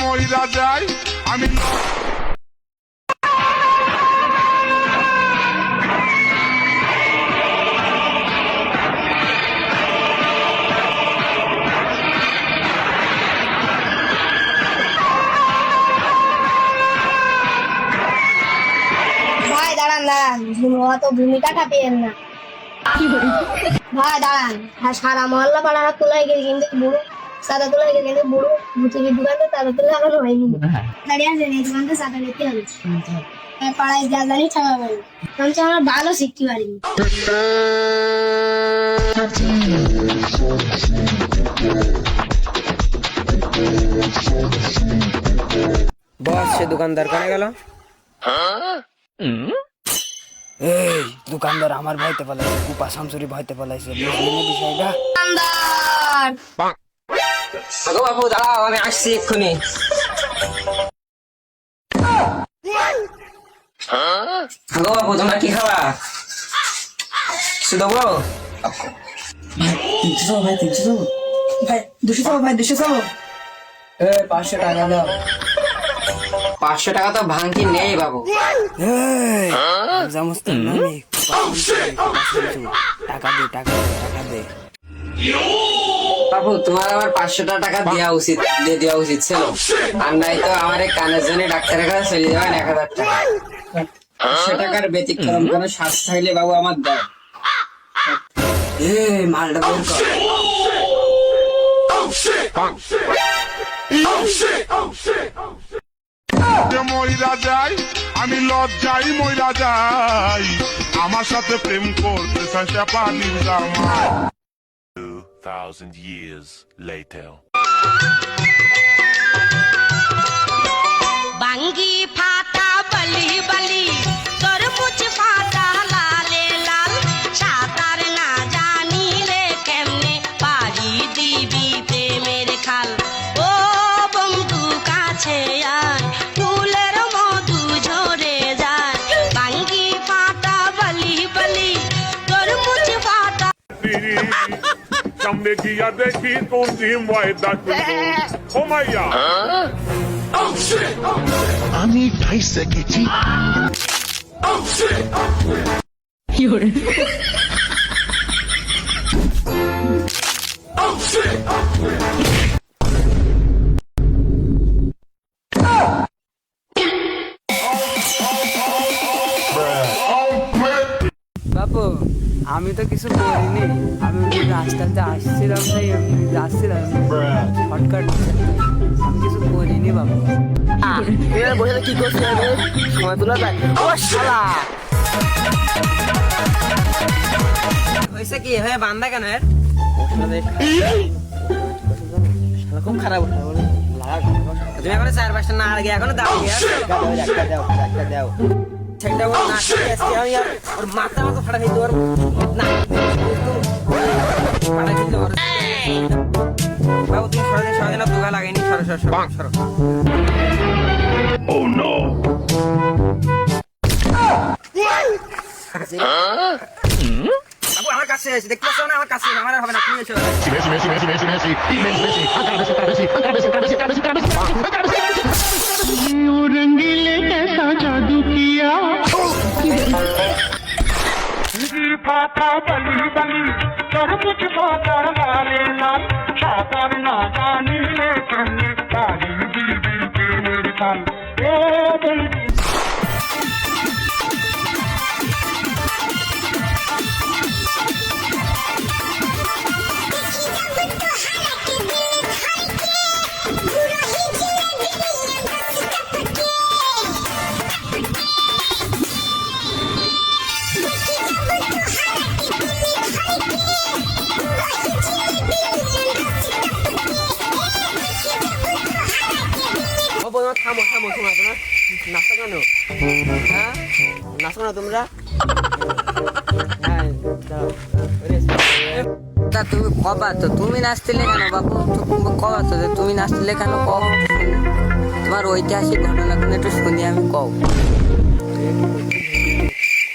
মইরা যাই আমি ভাই দাঁড়ান দাঁড়ান অত ভূমিকা খাপিয়েন না ভাই দাঁড়ান সারা মহল্লা পাড়ারা তোলাই গেছে কিন্তু বুড়ো সাদা তোলাই গেছে কিন্তু বুড়ো ভুতুরির দোকানটা তারা তোলা এখনো হয়নি দাঁড়িয়ে আছেন এই দোকানটা সাদা নিতে হবে পাড়ায় যা জানি ছাড়া পারি আমি আমরা ভালো শিখতে পারিনি বস সে দোকানদার কোনে গেল? এই দোকানদার আমার ভয়তে পালাইছে, কুপা শামসুরি ভয়তে পালাইছে, বুঝলি না বিষয়টা? দোকানদার আগো বাবু দাঁড়াও, আমি আসছি এক্ষুনি। আগো বাবু তোমরা কি খাবা? শুধু বলো ভাই 200 500 টাকা দাও। 500 টাকা তো ভাঙতি নেই বাবু। এই জামস্ত নানি টাকা দে বাবু তোমার আমার 500 টাকা দেওয়া উচিত ছিল, আর নাই তো আমার এই কানের জন্য ডাক্তারের কাছে চলে যাবেন 1000 টাকা। 500 টাকার ব্যতিক্রম কোনো স্বাস্থ্য হইলে বাবু আমার দাও। মালটা বের কর। মইরা যাই আমি লজ্জাই মইরা যাই আমার সাথে প্রেম করতে চাইছে পানির জামাই 2,000 years later. বাঙ্গি ফাটা বলি বলি তরমুজ ফাটা লালে লাল সাঁতার না জানিলে কেমনে পারি দিবি প্রেমের খাল ও বন্ধু কাছে আয় ফুলের মধু ঝরে যায় বাঙ্গি ফাটা বলি বলি তরমুজ ফাটা সামনে গিয়া দেখি কোনটি ময়দা ও মাইয়া আমি ঠাইসে গেছি। বাপু আমি তো কিছু করিনি, আমি রাস্তাতে আসছিলাম তাই এমনি যাচ্ছিলাম শর্টকাট, আমি কিছু করিনি বাবু। বসে কি করছি আমি? সময় তোলা যায় ও শালা। হয়েছে কি হয়ে বান্দা কেন এর? শালা খুব খারাপ তুমি এখন 4-5টা না আগে এখনো দাও একটা দাও সেটা ওর না খেয়ে আজকে আমি আর ওর মাথা মতো ফাটা খেতে পারবো না ফাটা খেতে পারবো। বাবু তুমি সরে না দোকা লাগাইনি, সরো Oh no! বাবু আমার কাছে এসে দেখতে পাচ্ছ না, আমার কাছে আমার আর হবে না, তুমি এসো। रंगीले कैसा जादू किया फाटा बली बली तरबुज फाटा लाले लाल साकार ना जानिले कन्ने तारी बीबी के मेरे साल ए दिल থামো তোমরা নাচো কেন? হ্যাঁ নাচো না তোমরা? হ্যাঁ তুমি কবা তো তুমি নাচছিলে কেন বাবু? কবা তো তুমি নাচছিলে কেন? কও তোমার ঐতিহাসিক ঘটনা কোনো একটু শুনি আমি। কও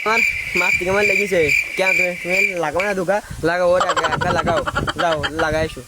আমার মাছ কেমন লেগেছে? কেন তুমি লাগাও না দুগা? লাগাও ওর একা লাগাও, যাও লাগাই এসো।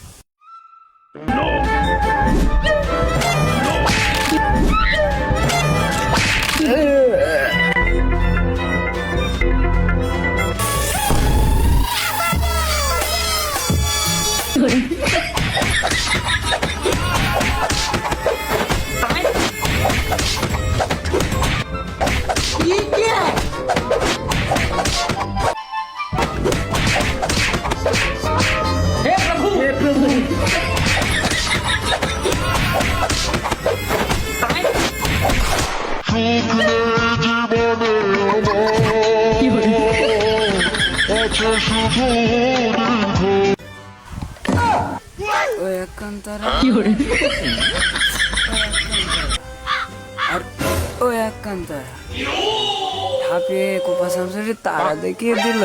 ওই একান্তরা আর ওই একান্তরা হাঁপিয়ে কোপা শামসুরি তারা দেখিয়ে দিল।